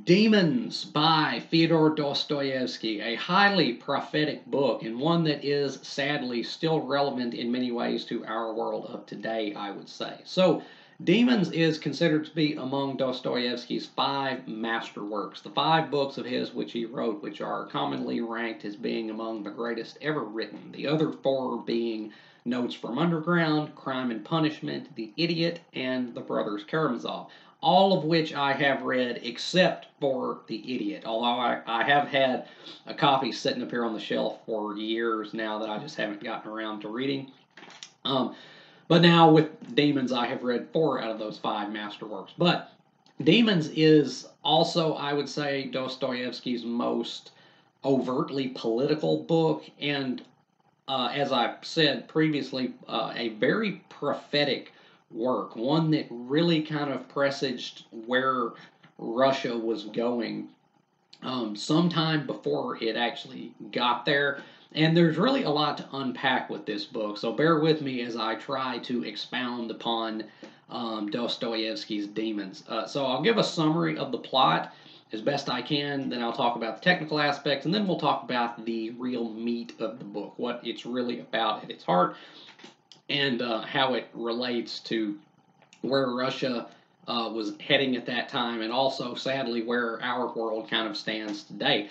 Demons by Fyodor Dostoyevsky, a highly prophetic book and one that is sadly still relevant in many ways to our world of today, I would say. So, Demons is considered to be among Dostoyevsky's five masterworks, the five books of his which he wrote, which are commonly ranked as being among the greatest ever written. The other four being Notes from Underground, Crime and Punishment, The Idiot, and The Brothers Karamazov, all of which I have read except for The Idiot, although I have had a copy sitting up here on the shelf for years now that I just haven't gotten around to reading. But now with Demons, I have read four out of those five masterworks. But Demons is also, I would say, Dostoevsky's most overtly political book, and as I've said previously, a very prophetic work, one that really kind of presaged where Russia was going sometime before it actually got there. And there's really a lot to unpack with this book, so bear with me as I try to expound upon Dostoevsky's Demons. So I'll give a summary of the plot as best I can, then I'll talk about the technical aspects, and then we'll talk about the real meat of the book, what it's really about at its heart, and how it relates to where Russia was heading at that time, and also, sadly, where our world kind of stands today.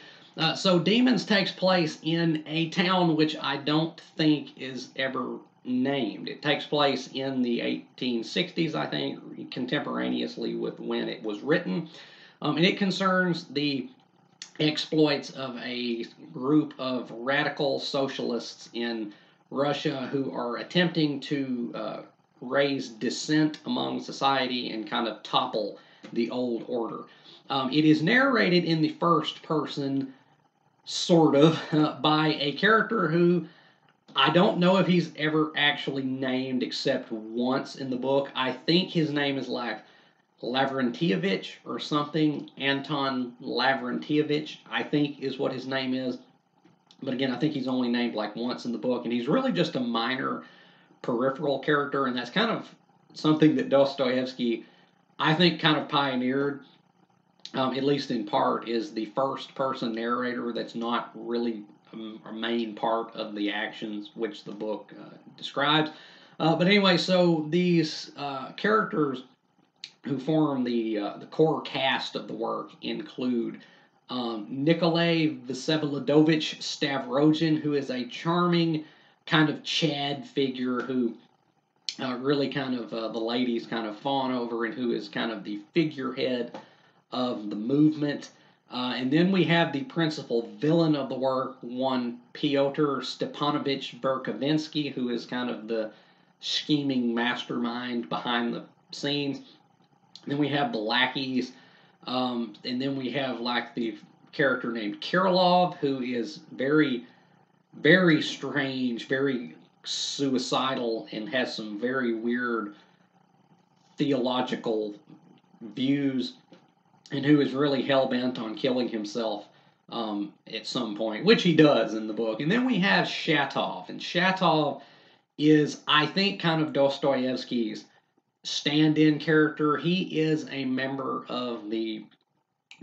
So Demons takes place in a town which I don't think is ever named. It takes place in the 1860s, I think, contemporaneously with when it was written. And it concerns the exploits of a group of radical socialists in Russia who are attempting to raise dissent among society and kind of topple the old order. It is narrated in the first person, sort of, by a character who I don't know if he's ever actually named except once in the book. I think his name is like Lavrentievich or something. Anton Lavrentievich, I think, is what his name is. But again, I think he's only named like once in the book, and he's really just a minor peripheral character, and that's kind of something that Dostoevsky, I think, kind of pioneered, at least in part, is the first person narrator that's not really a main part of the actions which the book describes. But anyway, so these characters who form the core cast of the work include Nikolay Vsevolodovich Stavrogin, who is a charming kind of Chad figure who really kind of the ladies kind of fawn over, and who is kind of the figurehead of the movement. And then we have the principal villain of the work, one Pyotr Stepanovich Verkovensky, who is kind of the scheming mastermind behind the scenes. Then we have the lackeys, and then we have like the character named Kirilov, who is very, very strange, very suicidal, and has some very weird theological views, and who is really hell bent on killing himself at some point, which he does in the book. And then we have Shatov, and Shatov is, I think, kind of Dostoevsky's stand-in character. He is a member of the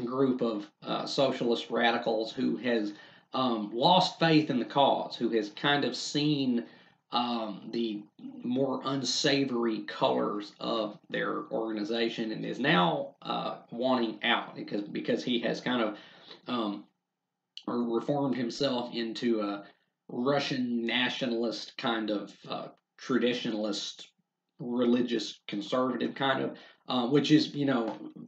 group of socialist radicals who has lost faith in the cause, who has kind of seen the more unsavory colors of their organization, and is now wanting out because he has kind of reformed himself into a Russian nationalist kind of traditionalist religious conservative kind of, which is,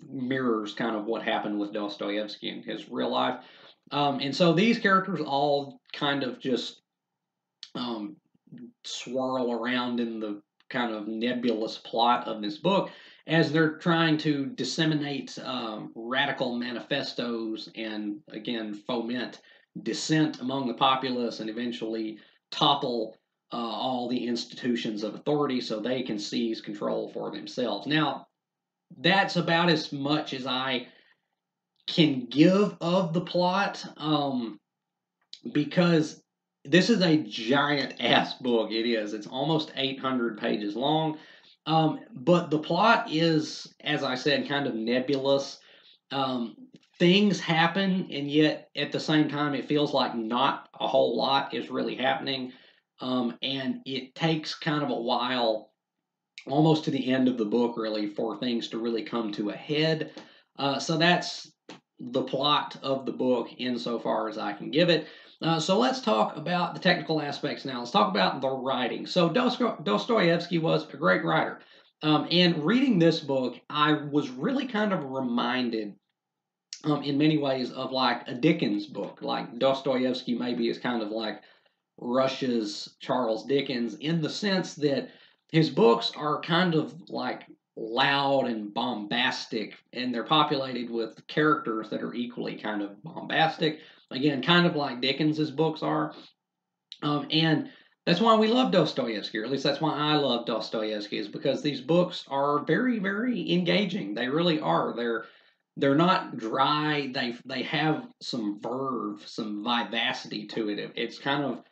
mirrors kind of what happened with Dostoevsky in his real life. And so these characters all kind of just swirl around in the kind of nebulous plot of this book as they're trying to disseminate radical manifestos and, again, foment dissent among the populace and eventually topple all the institutions of authority so they can seize control for themselves. Now, that's about as much as I can give of the plot, because this is a giant ass book. It is. It's almost 800 pages long. But the plot is, as I said, kind of nebulous. things happen, and yet at the same time, it feels like not a whole lot is really happening. And it takes kind of a while, almost to the end of the book, really, for things to really come to a head. So that's the plot of the book insofar as I can give it. So let's talk about the technical aspects now. Let's talk about the writing. So Dostoevsky was a great writer. And reading this book, I was really kind of reminded in many ways of like a Dickens book. Like Dostoevsky maybe is kind of like Russia's Charles Dickens in the sense that his books are kind of like loud and bombastic, and they're populated with characters that are equally kind of bombastic. Again, kind of like Dickens's books are. And that's why we love Dostoevsky, or at least that's why I love Dostoevsky, is because these books are very, very engaging. They really are. They're not dry. They have some verve, some vivacity to it. It's kind of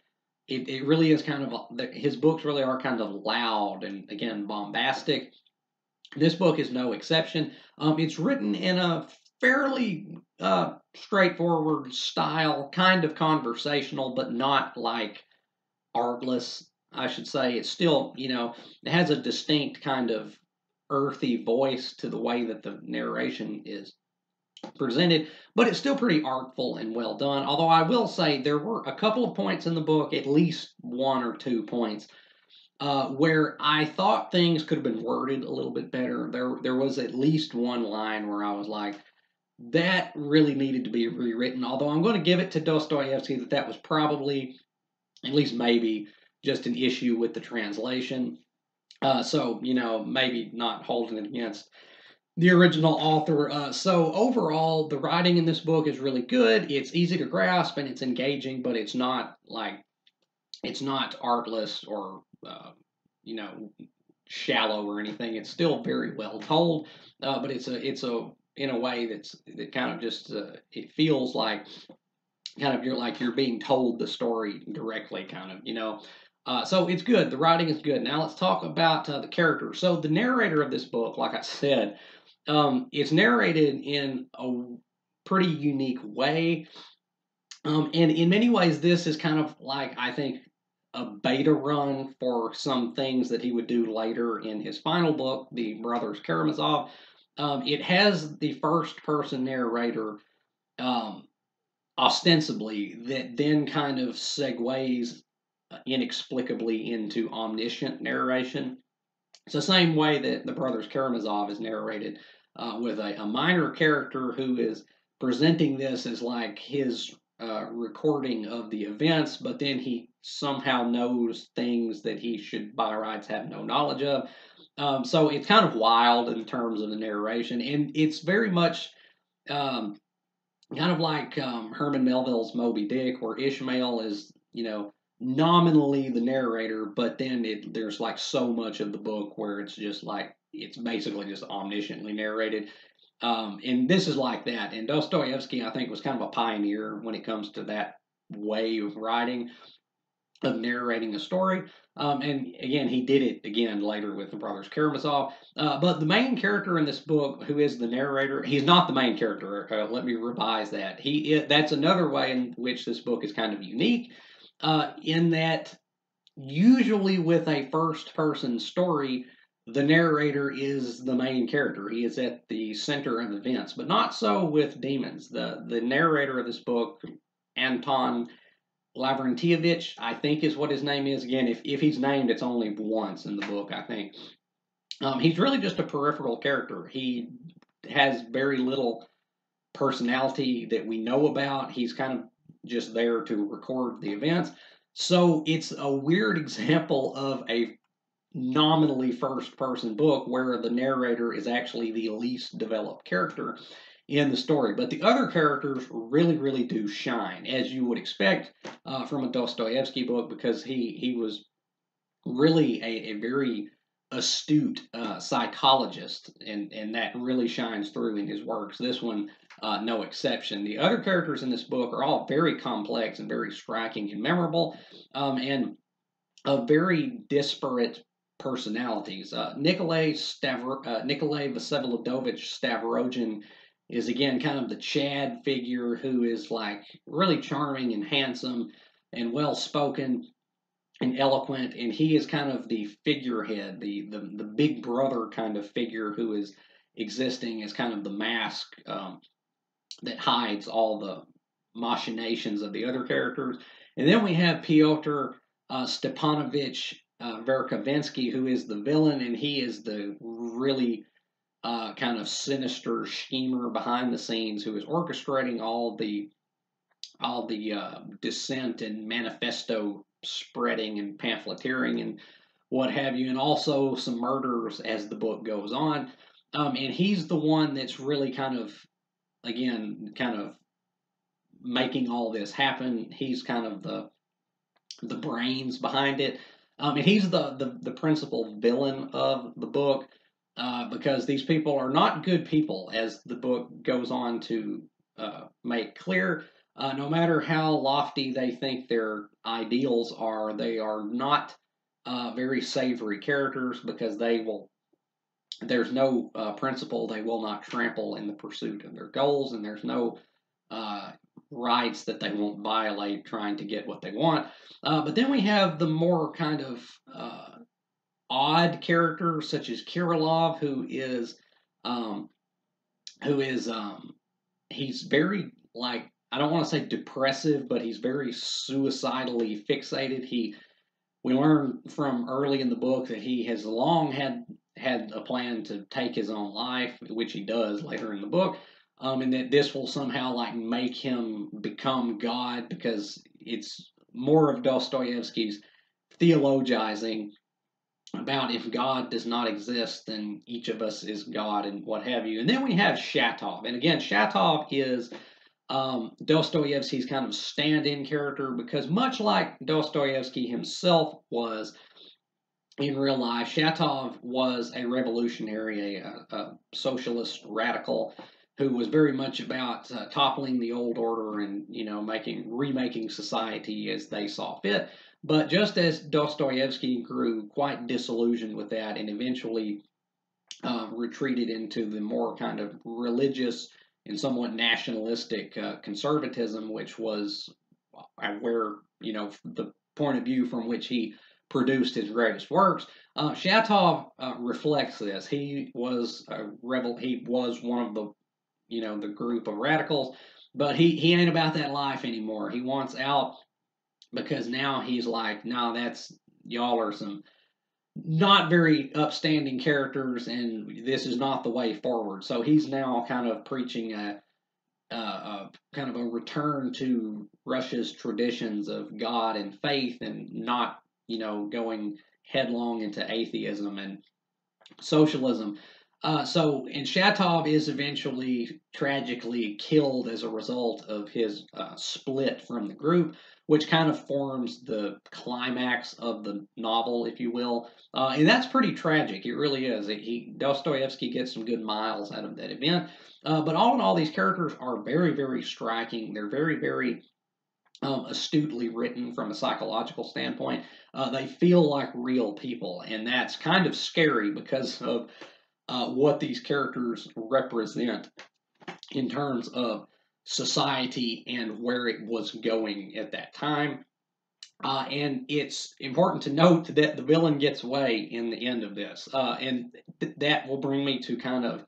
it really is kind of his books really are kind of loud and again bombastic. This book is no exception. It's written in a fairly straightforward style, kind of conversational, but not like artless. I should say it's still it has a distinct kind of earthy voice to the way that the narration is presented, but it's still pretty artful and well done. Although I will say there were a couple of points in the book, at least one or two points, where I thought things could have been worded a little bit better. There was at least one line where I was like, that really needed to be rewritten. Although I'm going to give it to Dostoevsky that was probably, at least maybe, just an issue with the translation. So maybe not holding it against the original author. So overall, the writing in this book is really good. It's easy to grasp and it's engaging, but it's not artless or you know shallow or anything. It's still very well told, but it's a in a way that kind of just it feels like kind of you're being told the story directly, kind of so it's good. The writing is good. Now let's talk about the characters. So the narrator of this book, like I said, it's narrated in a pretty unique way. And in many ways, this is kind of like, I think, a beta run for some things that he would do later in his final book, The Brothers Karamazov. It has the first person narrator um, ostensibly that then kind of segues inexplicably into omniscient narration. It's the same way that The Brothers Karamazov is narrated, with a minor character who is presenting this as like his recording of the events, but then he somehow knows things that he should by rights have no knowledge of. So it's kind of wild in terms of the narration, and it's very much um, kind of like Herman Melville's Moby Dick, where Ishmael is, nominally the narrator, but then there's like so much of the book where it's just like it's basically just omnisciently narrated. And this is like that. And Dostoevsky, I think, was kind of a pioneer when it comes to that way of writing, of narrating a story. And again, he did it again later with the Brothers Karamazov. But the main character in this book, who is the narrator, he's not the main character. Let me revise that. That's another way in which this book is kind of unique, in that usually with a first person story, the narrator is the main character. He is at the center of events, but not so with Demons. The narrator of this book, Anton Lavrentievich, I think is what his name is. Again, if he's named, it's only once in the book, I think. He's really just a peripheral character. He has very little personality that we know about. He's kind of just there to record the events. So it's a weird example of a nominally first person book where the narrator is actually the least developed character in the story. But the other characters really, really do shine, as you would expect from a Dostoevsky book, because he was really a very astute psychologist, and that really shines through in his works. This one, no exception. The other characters in this book are all very complex and very striking and memorable, and of very disparate personalities. Nikolay Vasilyovich Stavrogin is again kind of the Chad figure who is like really charming and handsome and well spoken and eloquent, and he is kind of the figurehead, the big brother kind of figure who is existing as kind of the mask that hides all the machinations of the other characters. And then we have Pyotr Stepanovich Verkovensky, who is the villain, and he is the really kind of sinister schemer behind the scenes who is orchestrating all the dissent and manifesto spreading and pamphleteering and what have you, and also some murders as the book goes on. And he's the one that's really kind of, again, kind of making all this happen. He's kind of the brains behind it. And he's the principal villain of the book because these people are not good people, as the book goes on to make clear. No matter how lofty they think their ideals are, they are not very savory characters because there's no principle they will not trample in the pursuit of their goals, and there's no uh, rights that they won't violate trying to get what they want. But then we have the more kind of odd characters, such as Kirilov, um, who is he's very, like, I don't want to say depressive, but he's very suicidally fixated. We learn from early in the book that he has long had a plan to take his own life, which he does later in the book, and that this will somehow like make him become God because it's more of Dostoevsky's theologizing about if God does not exist, then each of us is God and what have you. And then we have Shatov, and again, Shatov is Dostoevsky's kind of stand-in character because much like Dostoevsky himself was in real life, Shatov was a revolutionary, a socialist radical who was very much about toppling the old order and remaking society as they saw fit. But just as Dostoevsky grew quite disillusioned with that and eventually retreated into the more kind of religious and somewhat nationalistic conservatism, which was where the point of view from which he produced his greatest works. Shatov reflects this. He was a rebel. He was one of the group of radicals, but he ain't about that life anymore. He wants out because now he's like, no, that's y'all are some not very upstanding characters, and this is not the way forward. So he's now kind of preaching a kind of a return to Russia's traditions of God and faith, and not going headlong into atheism and socialism. And Shatov is eventually tragically killed as a result of his split from the group, which kind of forms the climax of the novel, if you will. And that's pretty tragic. It really is. Dostoevsky gets some good miles out of that event. But all in all, these characters are very, very striking. They're very, very astutely written from a psychological standpoint. They feel like real people, and that's kind of scary because of what these characters represent in terms of society and where it was going at that time. And it's important to note that the villain gets away in the end of this. And that will bring me to kind of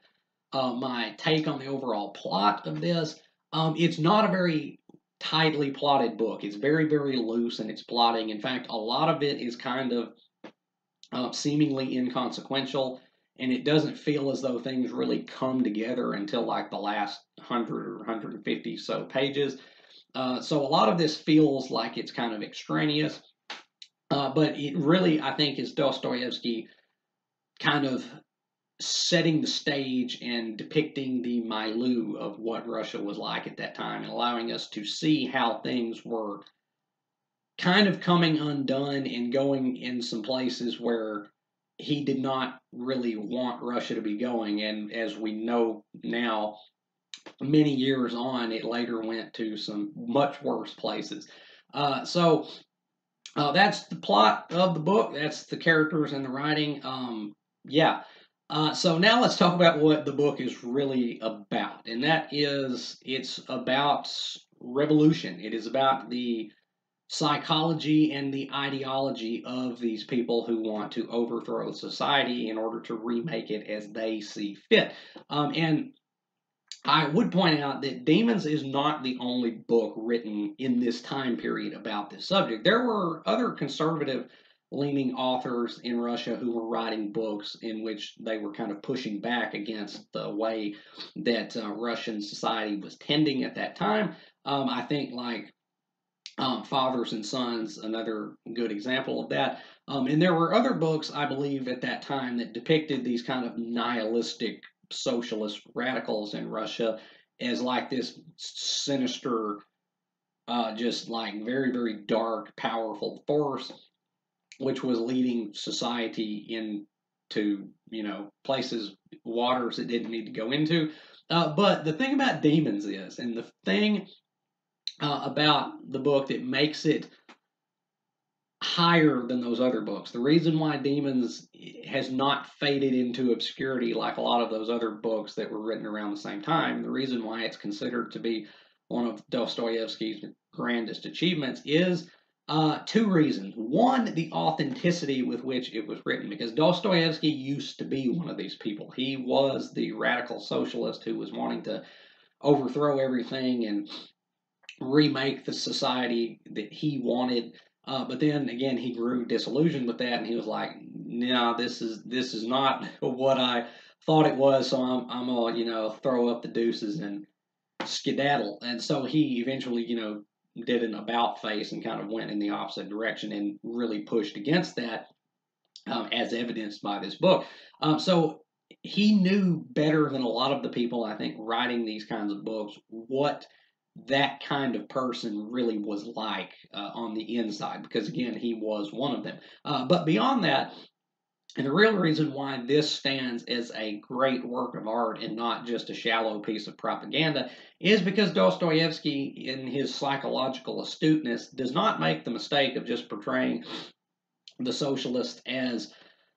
my take on the overall plot of this. It's not a very tightly plotted book. It's very, very loose in its plotting. In fact, a lot of it is kind of seemingly inconsequential, and it doesn't feel as though things really come together until like the last 100 or 150 so pages. So a lot of this feels like it's kind of extraneous, but it really, I think, is Dostoevsky kind of setting the stage and depicting the milieu of what Russia was like at that time and allowing us to see how things were kind of coming undone and going in some places where he did not really want Russia to be going. And as we know now, many years on, it later went to some much worse places. So that's the plot of the book. That's the characters and the writing. Yeah. So now let's talk about what the book is really about, and that is it's about revolution. It is about the psychology and the ideology of these people who want to overthrow society in order to remake it as they see fit. And I would point out that Demons is not the only book written in this time period about this subject. There were other conservative leaning authors in Russia who were writing books in which they were kind of pushing back against the way that Russian society was tending at that time. I think like Fathers and Sons, another good example of that. And there were other books, I believe, at that time that depicted these kind of nihilistic socialist radicals in Russia as like this sinister, just like very, very dark, powerful force, which was leading society into, places, waters it didn't need to go into. But the thing about Demons is, and the thing about the book that makes it higher than those other books. The reason why Demons has not faded into obscurity like a lot of those other books that were written around the same time, the reason why it's considered to be one of Dostoevsky's grandest achievements is two reasons. One, the authenticity with which it was written, because Dostoevsky used to be one of these people. He was the radical socialist who was wanting to overthrow everything and remake the society that he wanted. But then again, he grew disillusioned with that, and he was like, "No, this is not what I thought it was. So I'm gonna throw up the deuces and skedaddle." And so he eventually did an about face and kind of went in the opposite direction and really pushed against that, as evidenced by this book. So he knew better than a lot of the people I think writing these kinds of books what that kind of person really was like on the inside, because again, he was one of them. But beyond that, and the real reason why this stands as a great work of art and not just a shallow piece of propaganda is because Dostoevsky, in his psychological astuteness, does not make the mistake of just portraying the socialist as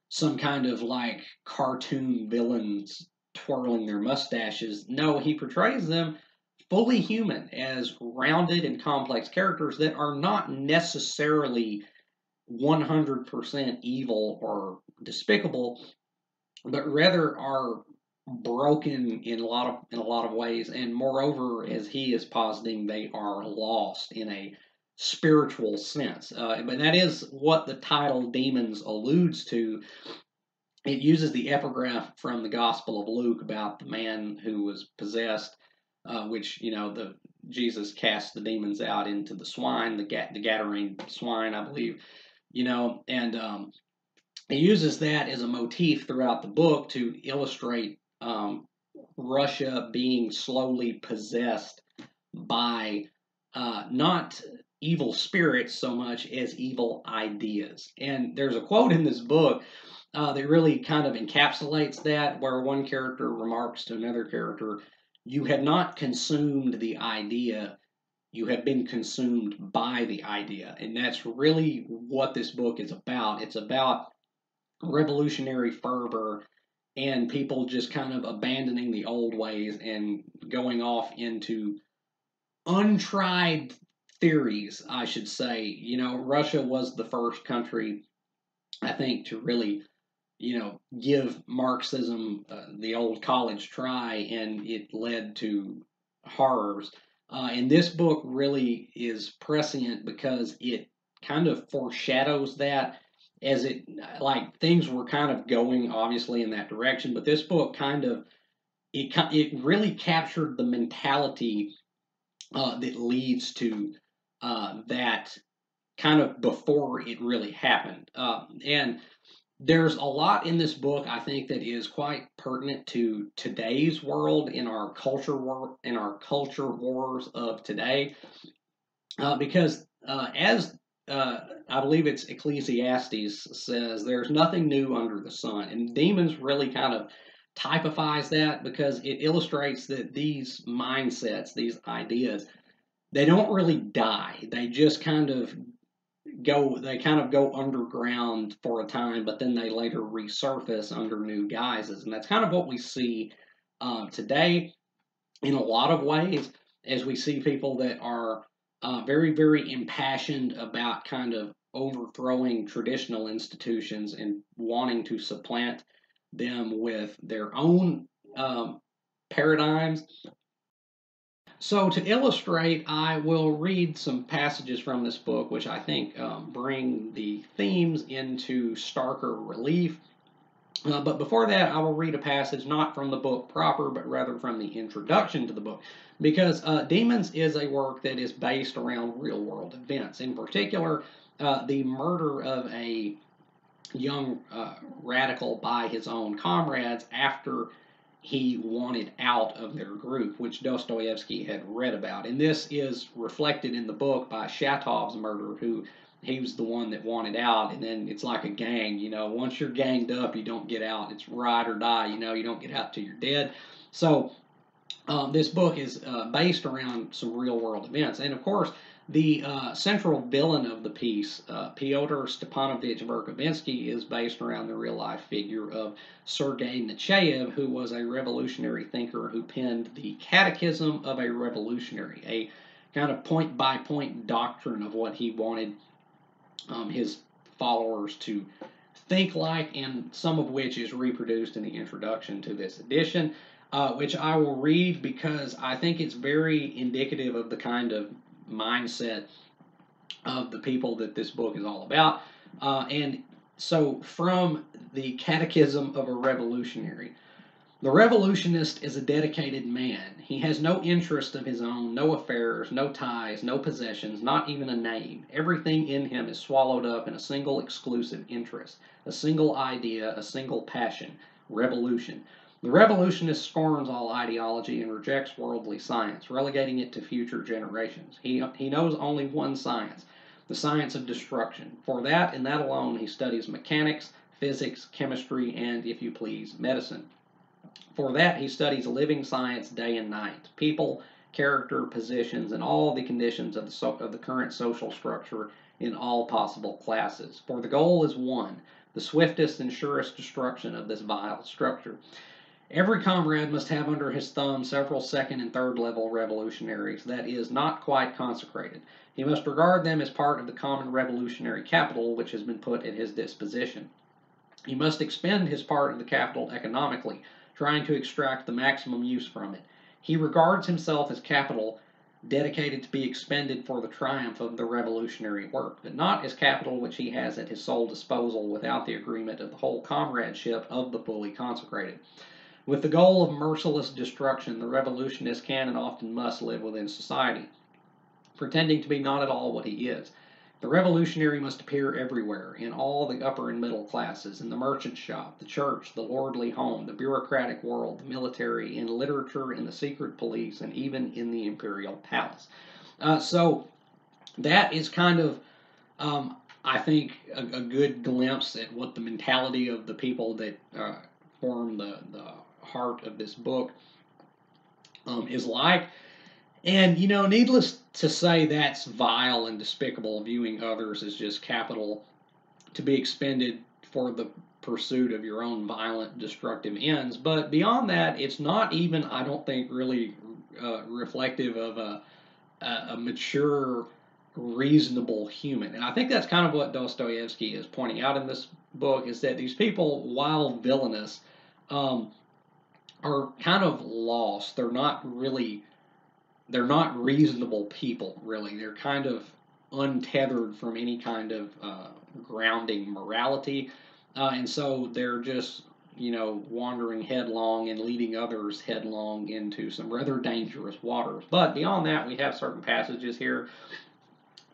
some kind of like cartoon villains twirling their mustaches. No, he portrays them fully human, as rounded and complex characters that are not necessarily 100% evil or despicable, but rather are broken in a lot of ways, and moreover, as he is positing, they are lost in a spiritual sense. But that is what the title Demons alludes to. It uses the epigraph from the Gospel of Luke about the man who was possessed, which the Jesus cast the demons out into the swine, the Gadarene swine, I believe, and he uses that as a motif throughout the book to illustrate Russia being slowly possessed by not evil spirits so much as evil ideas. And there's a quote in this book that really kind of encapsulates that, where one character remarks to another character, "You have not consumed the idea, you have been consumed by the idea." And that's really what this book is about. It's about revolutionary fervor and people just kind of abandoning the old ways and going off into untried theories, I should say. Russia was the first country, I think, to really, give Marxism the old college try, and it led to horrors. And this book really is prescient because it kind of foreshadows that, as it like things were kind of going obviously in that direction, but this book kind of it really captured the mentality that leads to that kind of before it really happened. And there's a lot in this book I think that is quite pertinent to today's world, in our culture wars of today, because as I believe it's Ecclesiastes says, there's nothing new under the sun, and Demons really kind of typifies that because it illustrates that these mindsets, these ideas, they don't really die. They just kind of they kind of go underground for a time, but then they later resurface under new guises, and that's kind of what we see today in a lot of ways, as we see people that are very, very impassioned about kind of overthrowing traditional institutions and wanting to supplant them with their own paradigms. So, to illustrate, I will read some passages from this book, which I think bring the themes into starker relief. But before that, I will read a passage not from the book proper, but rather from the introduction to the book. Because Demons is a work that is based around real world events. In particular, the murder of a young radical by his own comrades after he wanted out of their group, which Dostoevsky had read about. And this is reflected in the book by Shatov's murder, who he was the one that wanted out. And then it's like a gang, once you're ganged up, you don't get out. It's ride or die, you don't get out till you're dead. So this book is based around some real world events. And of course, the central villain of the piece, Pyodor Stepanovich Verkovensky, is based around the real life figure of Sergei Nechayev, who was a revolutionary thinker who penned the Catechism of a Revolutionary, a kind of point by point doctrine of what he wanted his followers to think like, and some of which is reproduced in the introduction to this edition. Which I will read because I think it's very indicative of the kind of mindset of the people that this book is all about. And so, from the Catechism of a Revolutionary, the revolutionist is a dedicated man. He has no interest of his own, no affairs, no ties, no possessions, not even a name. Everything in him is swallowed up in a single exclusive interest, a single idea, a single passion: revolution. The revolutionist scorns all ideology and rejects worldly science, relegating it to future generations. He knows only one science, the science of destruction. For that and that alone, he studies mechanics, physics, chemistry, and, if you please, medicine. For that, he studies living science day and night: people, character, positions, and all the conditions of the current social structure in all possible classes. For the goal is one: the swiftest and surest destruction of this vile structure. Every comrade must have under his thumb several second and third level revolutionaries, that is, not quite consecrated. He must regard them as part of the common revolutionary capital which has been put at his disposition. He must expend his part of the capital economically, trying to extract the maximum use from it. He regards himself as capital dedicated to be expended for the triumph of the revolutionary work, but not as capital which he has at his sole disposal without the agreement of the whole comradeship of the fully consecrated. With the goal of merciless destruction, the revolutionist can and often must live within society, pretending to be not at all what he is. The revolutionary must appear everywhere, in all the upper and middle classes, in the merchant shop, the church, the lordly home, the bureaucratic world, the military, in literature, in the secret police, and even in the imperial palace. So that is kind of, I think, a good glimpse at what the mentality of the people that form the heart of this book is like. And, needless to say, that's vile and despicable, viewing others as just capital to be expended for the pursuit of your own violent, destructive ends. But beyond that, it's not even, I don't think, really reflective of a mature, reasonable human. And I think that's kind of what Dostoevsky is pointing out in this book, is that these people, while villainous, are kind of lost. They're not reasonable people, really. They're kind of untethered from any kind of grounding morality. And so they're just, wandering headlong and leading others headlong into some rather dangerous waters. But beyond that, we have certain passages here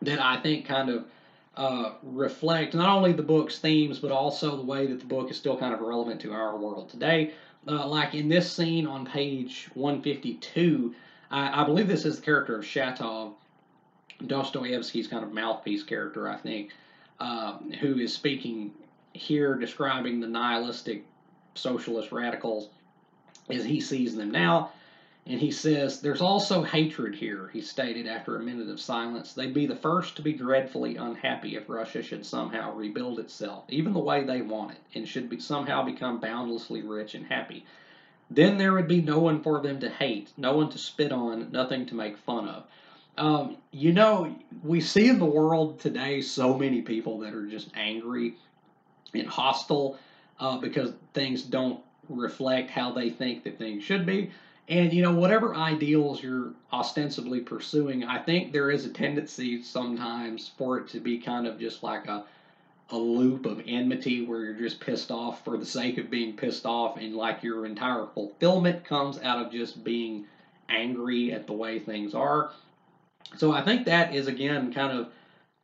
that I think kind of reflect not only the book's themes, but also the way that the book is still kind of relevant to our world today. Like in this scene on page 152, I believe this is the character of Shatov, Dostoevsky's kind of mouthpiece character, I think, who is speaking here, describing the nihilistic socialist radicals as he sees them now. And he says, "There's also hatred here," he stated after a minute of silence. "They'd be the first to be dreadfully unhappy if Russia should somehow rebuild itself, even the way they want it, and should somehow become boundlessly rich and happy. Then there would be no one for them to hate, no one to spit on, nothing to make fun of." We see in the world today so many people that are just angry and hostile because things don't reflect how they think that things should be. And whatever ideals you're ostensibly pursuing, I think there is a tendency sometimes for it to be kind of just like a loop of enmity where you're just pissed off for the sake of being pissed off, and like your entire fulfillment comes out of just being angry at the way things are. So I think that is again kind of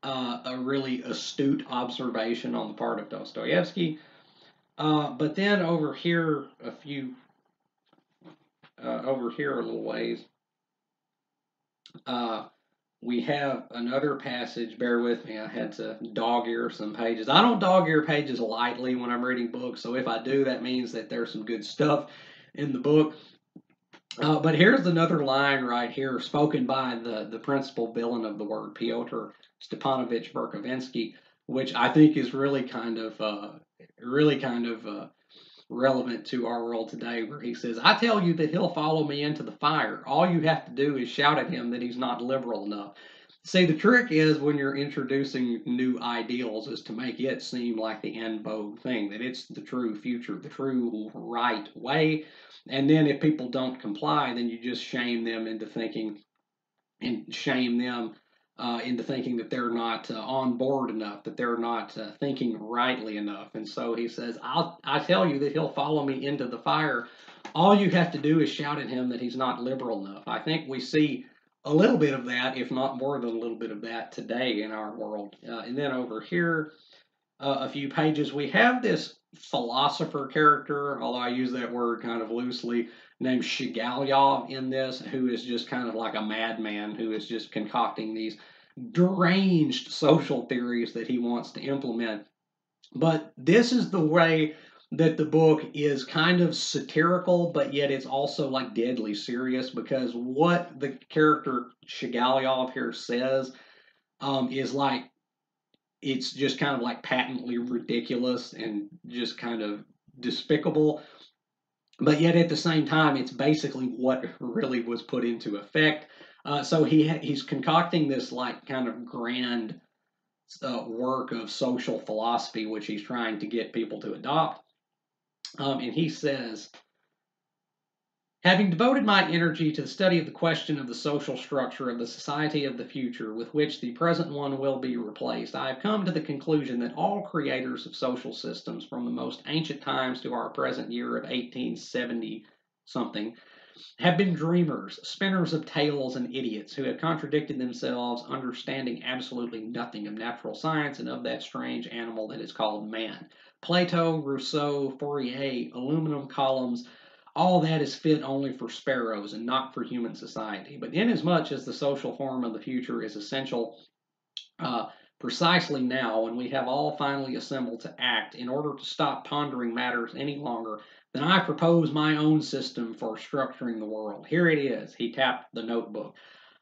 a really astute observation on the part of Dostoevsky. But then over here a little ways, we have another passage. Bear with me, I had to dog ear some pages. I don't dog ear pages lightly when I'm reading books, so if I do, that means that there's some good stuff in the book. But here's another line right here, spoken by the principal villain of the word, Pyotr Stepanovich Verkovensky, which I think is really kind of relevant to our world today, where he says, "I tell you that he'll follow me into the fire. All you have to do is shout at him that he's not liberal enough." See, the trick is when you're introducing new ideals is to make it seem like the en vogue thing, that it's the true future, the true right way. And then if people don't comply, then you just shame them into thinking and shame them into thinking that they're not on board enough, that they're not thinking rightly enough. And so he says, I tell you that he'll follow me into the fire. All you have to do is shout at him that he's not liberal enough. I think we see a little bit of that, if not more than a little bit of that today in our world. And then over here, a few pages, we have this philosopher character, although I use that word kind of loosely, named Shigalyov in this, who is just kind of like a madman who is just concocting these deranged social theories that he wants to implement. But this is the way that the book is kind of satirical, but yet it's also like deadly serious, because what the character Shigalyov here says is like, it's just kind of like patently ridiculous and just kind of despicable. But yet at the same time, it's basically what really was put into effect. So he's concocting this like kind of grand work of social philosophy, which he's trying to get people to adopt. And he says, "Having devoted my energy to the study of the question of the social structure of the society of the future with which the present one will be replaced, I have come to the conclusion that all creators of social systems, from the most ancient times to our present year of 1870 something, have been dreamers, spinners of tales, and idiots who have contradicted themselves, understanding absolutely nothing of natural science and of that strange animal that is called man. Plato, Rousseau, Fourier, aluminum columns, all that is fit only for sparrows and not for human society. But inasmuch as the social form of the future is essential precisely now, when we have all finally assembled to act, in order to stop pondering matters any longer, then I propose my own system for structuring the world. Here it is." He tapped the notebook.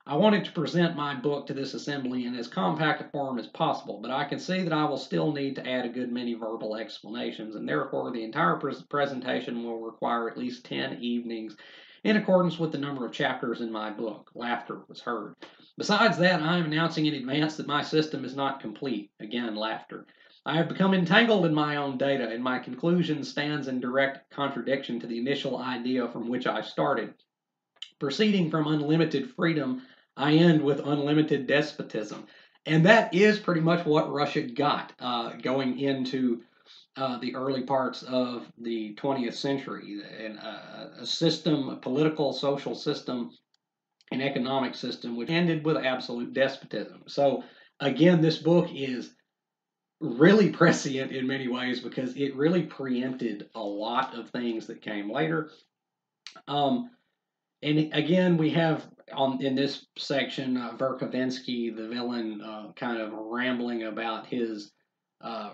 "I wanted to present my book to this assembly in as compact a form as possible, but I can see that I will still need to add a good many verbal explanations, and therefore the entire presentation will require at least 10 evenings in accordance with the number of chapters in my book." Laughter was heard. "Besides that, I am announcing in advance that my system is not complete." Again, laughter. "I have become entangled in my own data, and my conclusion stands in direct contradiction to the initial idea from which I started. Proceeding from unlimited freedom, I end with unlimited despotism." And that is pretty much what Russia got going into the early parts of the 20th century. And a system, a political, social system, an economic system, which ended with absolute despotism. So, again, this book is really prescient in many ways because it really preempted a lot of things that came later. And again, we have in this section Verkovensky, the villain, kind of rambling about his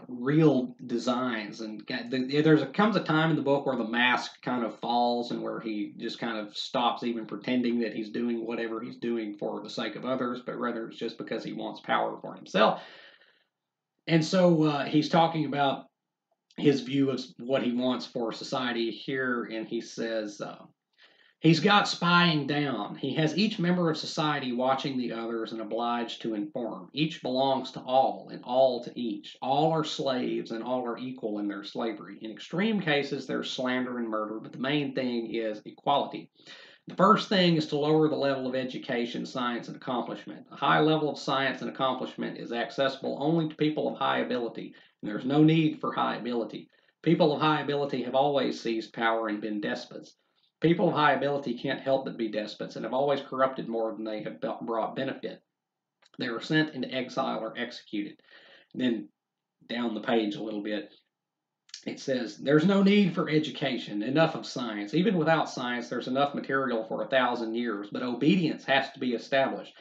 real designs. And comes a time in the book where the mask kind of falls and where he just kind of stops even pretending that he's doing whatever he's doing for the sake of others, but rather it's just because he wants power for himself. And so he's talking about his view of what he wants for society here, and he says, he's got spying down. He has each member of society watching the others and obliged to inform. Each belongs to all, and all to each. All are slaves, and all are equal in their slavery. In extreme cases, there's slander and murder, but the main thing is equality. The first thing is to lower the level of education, science, and accomplishment. A high level of science and accomplishment is accessible only to people of high ability, and there's no need for high ability. People of high ability have always seized power and been despots. People of high ability can't help but be despots and have always corrupted more than they have brought benefit. They are sent into exile or executed. And then down the page a little bit, it says, there's no need for education, enough of science. Even without science, there's enough material for 1,000 years, but obedience has to be established.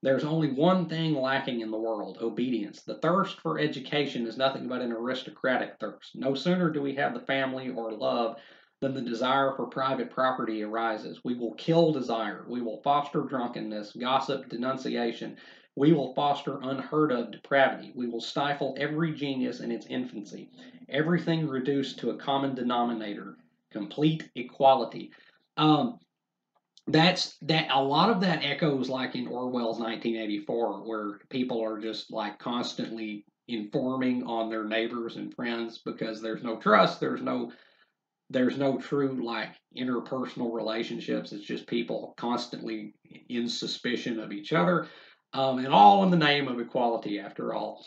There's only one thing lacking in the world, obedience. The thirst for education is nothing but an aristocratic thirst. No sooner do we have the family or love than the desire for private property arises. We will kill desire. We will foster drunkenness, gossip, denunciation. We will foster unheard of depravity. We will stifle every genius in its infancy. Everything reduced to a common denominator, complete equality. That's that. A lot of that echoes like in Orwell's 1984, where people are just like constantly informing on their neighbors and friends because there's no trust, there's no true like interpersonal relationships. It's just people constantly in suspicion of each other, and all in the name of equality, after all.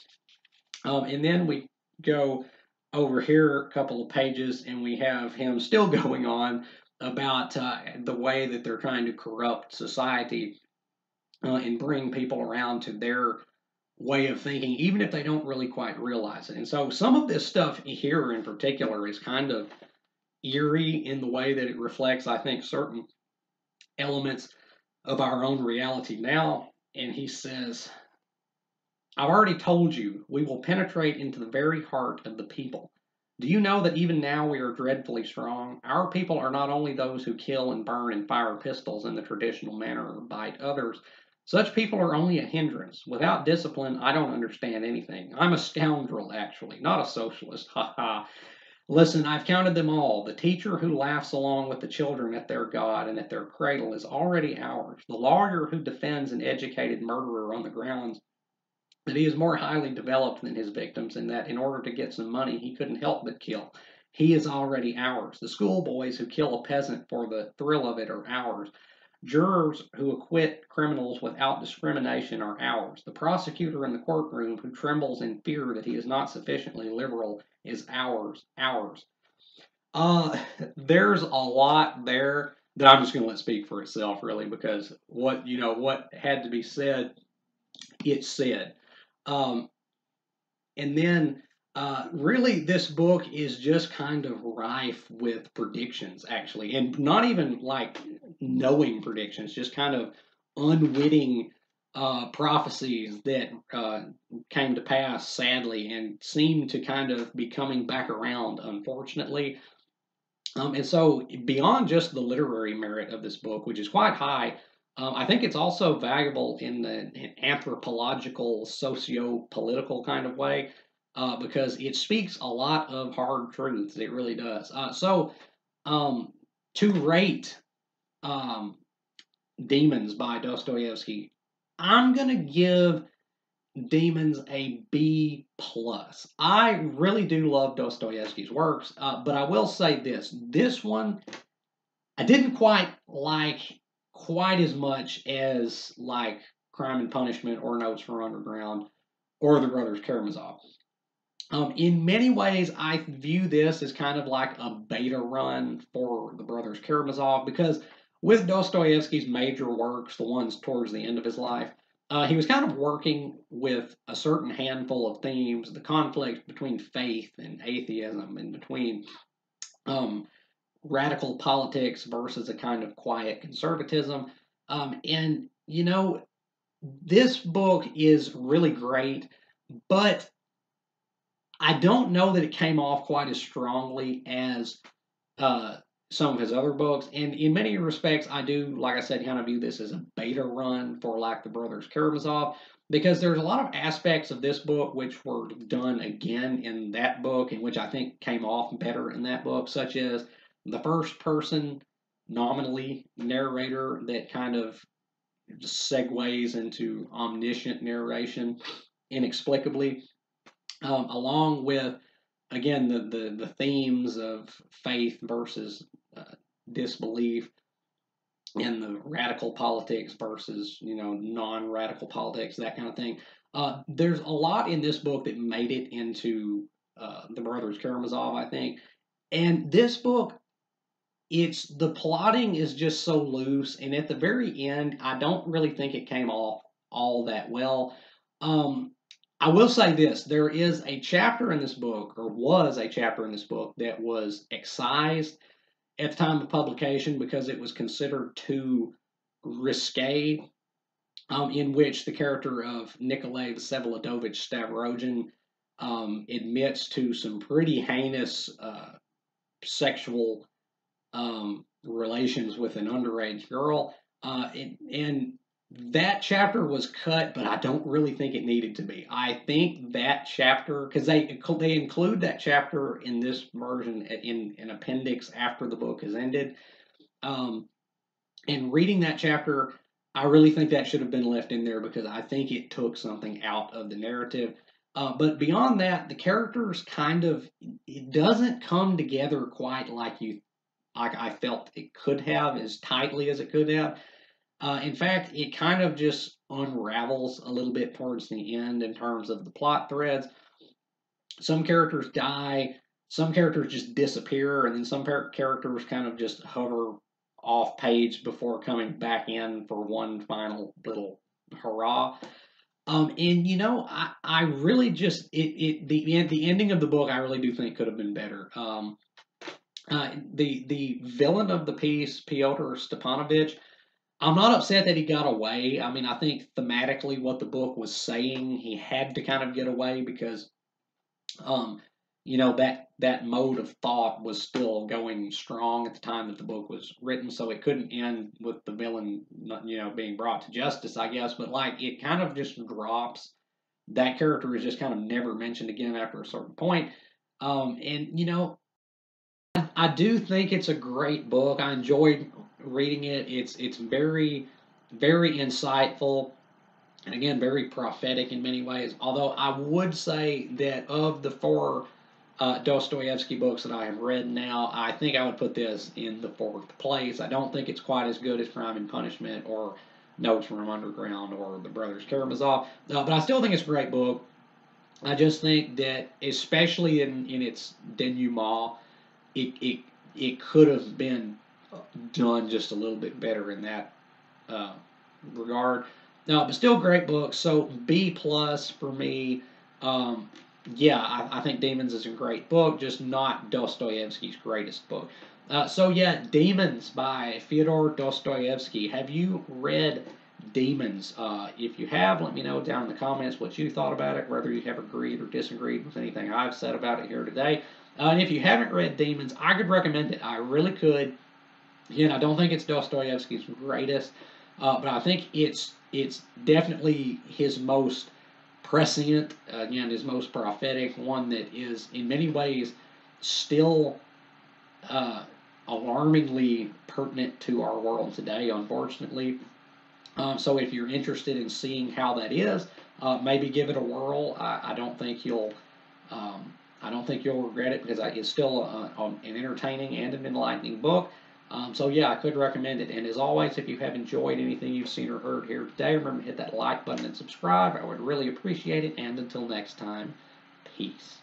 And then we go over here a couple of pages, and we have him still going on about the way that they're trying to corrupt society and bring people around to their way of thinking, even if they don't really quite realize it. And so some of this stuff here in particular is kind of eerie in the way that it reflects, I think, certain elements of our own reality now. And he says, I've already told you, we will penetrate into the very heart of the people. Do you know that even now we are dreadfully strong? Our people are not only those who kill and burn and fire pistols in the traditional manner or bite others. Such people are only a hindrance. Without discipline, I don't understand anything. I'm a scoundrel, actually, not a socialist. Ha ha. Listen, I've counted them all. The teacher who laughs along with the children at their God and at their cradle is already ours. The lawyer who defends an educated murderer on the grounds that he is more highly developed than his victims and that in order to get some money he couldn't help but kill. He is already ours. The schoolboys who kill a peasant for the thrill of it are ours. Jurors who acquit criminals without discrimination are ours. The prosecutor in the courtroom who trembles in fear that he is not sufficiently liberal is ours. Ours. There's a lot there that I'm just going to let speak for itself, really, because what had to be said, it's said. Um, and then, really, this book is just kind of rife with predictions, actually, and not even like knowing predictions, just kind of unwitting prophecies that came to pass, sadly, and seem to kind of be coming back around, unfortunately. And so, beyond just the literary merit of this book, which is quite high, I think it's also valuable in the anthropological, socio-political kind of way, because it speaks a lot of hard truths. It really does. Um, to rate um, Demons by Dostoevsky, I'm gonna give Demons a B plus. I really do love Dostoevsky's works, but I will say this: this one I didn't quite like quite as much as like Crime and Punishment or Notes from Underground or The Brothers Karamazov. In many ways, I view this as kind of like a beta run for The Brothers Karamazov because with Dostoevsky's major works, the ones towards the end of his life, he was kind of working with a certain handful of themes, the conflict between faith and atheism, and between um, radical politics versus a kind of quiet conservatism. And, this book is really great, but I don't know that it came off quite as strongly as uh, some of his other books. And in many respects, I do, like I said, kind of view this as a beta run for like the Brothers Karamazov, because there's a lot of aspects of this book which were done again in that book, and which I think came off better in that book, such as the first person nominally narrator that kind of just segues into omniscient narration inexplicably, along with again the themes of faith versus disbelief, and the radical politics versus non-radical politics, that kind of thing. There's a lot in this book that made it into the Brothers Karamazov, I think. And this book, it's the plotting is just so loose, and at the very end, I don't really think it came off all that well. Um, I will say this: there is a chapter in this book, or was a chapter in this book, that was excised at the time of publication because it was considered too risque, in which the character of Nikolai Vsevolodovich Stavrogin admits to some pretty heinous sexual relations with an underage girl. And that chapter was cut, but I don't really think it needed to be. I think that chapter, because they include that chapter in this version in an appendix after the book has ended. Um, and reading that chapter, I really think that should have been left in there because I think it took something out of the narrative. But beyond that, the characters kind of, it doesn't come together quite like I felt it could have, as tightly as it could have. In fact, it kind of just unravels a little bit towards the end in terms of the plot threads. Some characters die, some characters just disappear, and then some characters kind of just hover off page before coming back in for one final little hurrah. And I really just the ending of the book I really do think could have been better. The villain of the piece, Pyotr Stepanovich, I'm not upset that he got away. I mean, I think thematically what the book was saying, he had to kind of get away because, um, that mode of thought was still going strong at the time that the book was written, so it couldn't end with the villain, being brought to justice, I guess. But like, it kind of just drops. That character is just kind of never mentioned again after a certain point. And I do think it's a great book. I enjoyed reading it. It's very, very insightful, and again very prophetic in many ways. Although I would say that of the four Dostoevsky books that I have read now, I think I would put this in the fourth place. I don't think it's quite as good as Crime and Punishment or Notes from Underground or The Brothers Karamazov, but I still think it's a great book. I just think that, especially in its denouement, it it could have been done just a little bit better in that uh, regard. No, but still great book. So B plus for me. Um, yeah, I think Demons is a great book, just not Dostoevsky's greatest book. So yeah, Demons by Fyodor Dostoyevsky. Have you read Demons? If you have, let me know down in the comments what you thought about it, whether you have agreed or disagreed with anything I've said about it here today. And if you haven't read Demons, I could recommend it. I really could. Again, I don't think it's Dostoevsky's greatest, but I think it's definitely his most prescient, again, his most prophetic, one that is in many ways still uh, alarmingly pertinent to our world today, unfortunately. So if you're interested in seeing how that is, maybe give it a whirl. I don't think you'll. I don't think you'll regret it because it's still an entertaining and an enlightening book. So yeah, I could recommend it. And as always, if you have enjoyed anything you've seen or heard here today, remember to hit that like button and subscribe. I would really appreciate it. And until next time, peace.